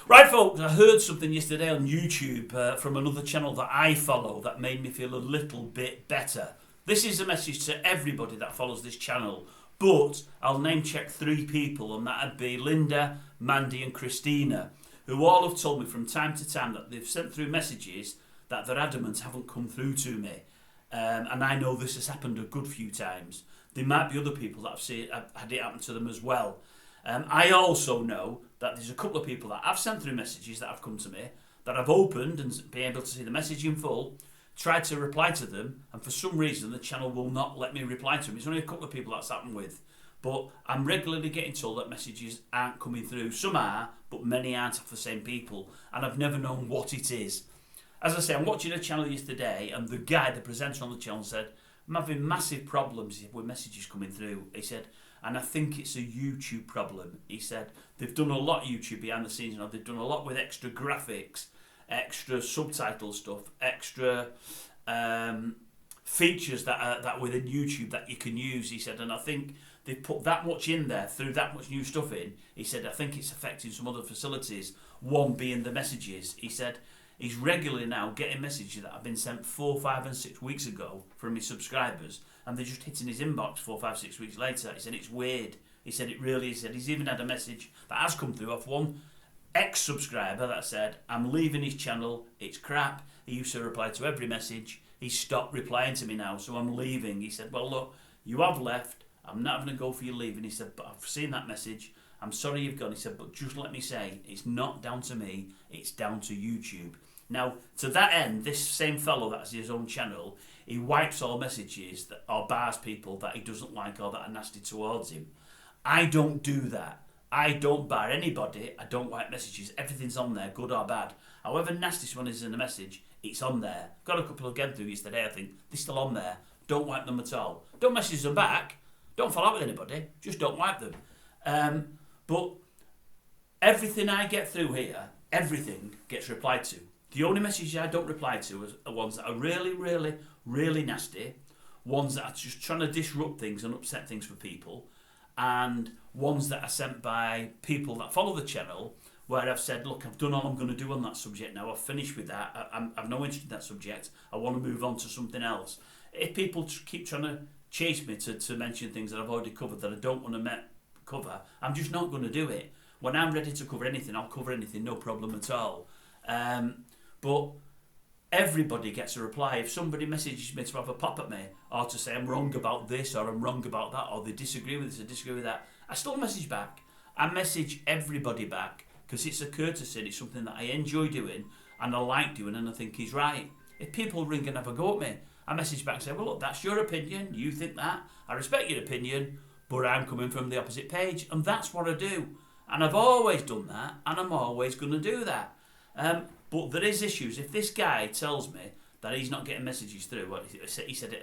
Right, folks, I heard something yesterday on YouTube from another channel that I follow that made me feel a little bit better. This is a message to everybody that follows this channel, but I'll name check 3 people, and that'd be Linda, Mandy and Christina, who all have told me from time to time that they've sent through messages that they're adamant haven't come through to me. And I know this has happened a good few times. There might be other people that have had it happen to them as well. I also know that there's a couple of people that I've sent through messages that have come to me that I've opened and been able to see the message in full, tried to reply to them, and for some reason the channel will not let me reply to them. It's only a couple of people that's happened with. But I'm regularly getting told that messages aren't coming through. Some are, but many aren't off the same people. And I've never known what it is. As I say, I'm watching a channel yesterday, and the guy, the presenter on the channel, said, I'm having massive problems with messages coming through. He said, and I think it's a YouTube problem. He said, they've done a lot of YouTube behind the scenes, they've done a lot with extra graphics, extra subtitle stuff, extra features that are within YouTube that you can use. He said, and I think they've put that much in there, threw that much new stuff in. He said, I think it's affecting some other facilities, one being the messages. He said, he's regularly now getting messages that have been sent 4, 5 and 6 weeks ago from his subscribers, and they're just hitting his inbox 4, 5, 6 weeks later. He said, it's weird. He said, it really is. He said, he's even had a message that has come through off one ex-subscriber that said, I'm leaving his channel, it's crap. He used to reply to every message. He stopped replying to me now, so I'm leaving. He said, well, look, you have left. I'm not having to go for you leaving. He said, but I've seen that message. I'm sorry you've gone. He said, but just let me say, it's not down to me, it's down to YouTube. Now, to that end, this same fellow that has his own channel, he wipes all messages that or bars people that he doesn't like or that are nasty towards him. I don't do that. I don't bar anybody. I don't wipe messages. Everything's on there, good or bad. However nasty someone is in a message, it's on there. Got a couple of again through yesterday, I think. They're still on there. Don't wipe them at all. Don't message them back. Don't follow up with anybody. Just don't wipe them. But everything I get through here, everything gets replied to. The only messages I don't reply to are ones that are really, really, really nasty, ones that are just trying to disrupt things and upset things for people, and ones that are sent by people that follow the channel where I've said, look, I've done all I'm going to do on that subject now, I've finished with that, I've no interest in that subject, I want to move on to something else. If people keep trying to chase me to mention things that I've already covered that I don't want to cover, I'm just not going to do it. When I'm ready to cover anything, I'll cover anything, no problem at all. But everybody gets a reply. If somebody messages me to have a pop at me, or to say I'm wrong about this, or I'm wrong about that, or they disagree with this or disagree with that, I still message back. I message everybody back because it's a courtesy and it's something that I enjoy doing and I like doing and I think he's right. If people ring and have a go at me, I message back and say, well, look, that's your opinion. You think that. I respect your opinion, but I'm coming from the opposite page, and that's what I do. And I've always done that, and I'm always going to do that. But there is issues. If this guy tells me that he's not getting messages through, well, he said it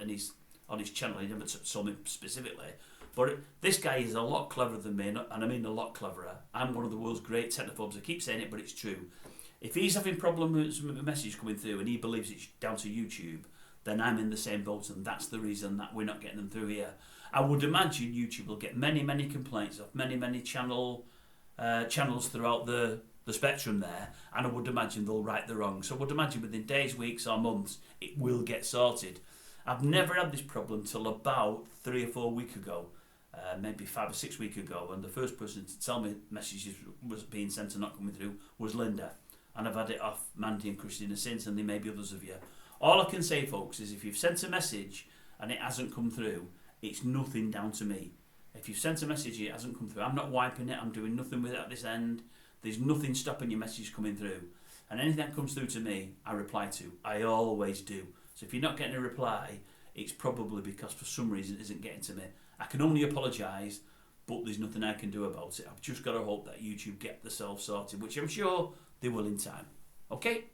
on his channel, he never told me specifically, but this guy is a lot cleverer than me, and I mean a lot cleverer. I'm one of the world's great technophobes. I keep saying it, but it's true. If he's having problems with a message coming through and he believes it's down to YouTube, then I'm in the same boat, and that's the reason that we're not getting them through here. I would imagine YouTube will get many, many complaints of many channels throughout the spectrum there, and I would imagine they'll right the wrong. So I would imagine within days, weeks or months it will get sorted. I've never had this problem till about 3 or 4 weeks ago, maybe 5 or 6 weeks ago, and the first person to tell me messages was being sent and not coming through was Linda, and I've had it off Mandy and Christina since, and there may be others of you. All I can say, folks, is if you've sent a message and it hasn't come through, it's nothing down to me. If you've sent a message and it hasn't come through, I'm not wiping it, I'm doing nothing with it at this end. There's nothing stopping your message coming through. And anything that comes through to me, I reply to. I always do. So if you're not getting a reply, it's probably because for some reason it isn't getting to me. I can only apologise, but there's nothing I can do about it. I've just got to hope that YouTube get themselves sorted, which I'm sure they will in time. Okay?